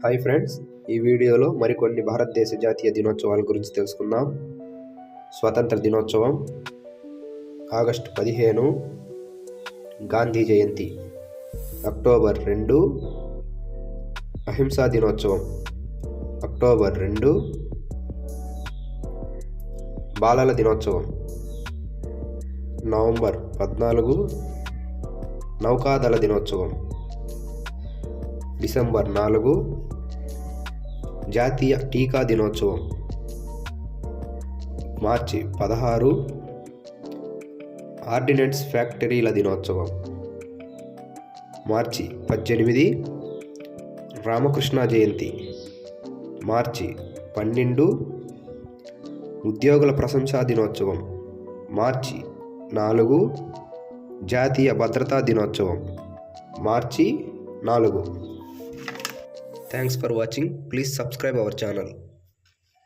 Hi friends, ఈ వీడియోలో మరికొన్ని భారతదేశ జాతీయ దినోత్సవాల గురించి తెలుసుకుందాం. స్వాతంత్ర దినోత్సవం ఆగస్టు 15, గాంధీ జయంతి అక్టోబర్ 2, అహింసా దినోత్సవం అక్టోబర్ 2, బాలల దినోత్సవం నవంబర్ 14, నౌకాదళ దినోత్సవం డిసెంబర్ 4, జాతీయ టీకా దినోత్సవం మార్చి 16, ఆర్డినెన్స్ ఫ్యాక్టరీల దినోత్సవం మార్చి 18, రామకృష్ణ జయంతి మార్చి 12, ఉద్యోగుల ప్రశంసా దినోత్సవం మార్చి 4, జాతీయ భద్రతా దినోత్సవం మార్చి 4. Thanks for watching. Please subscribe our channel.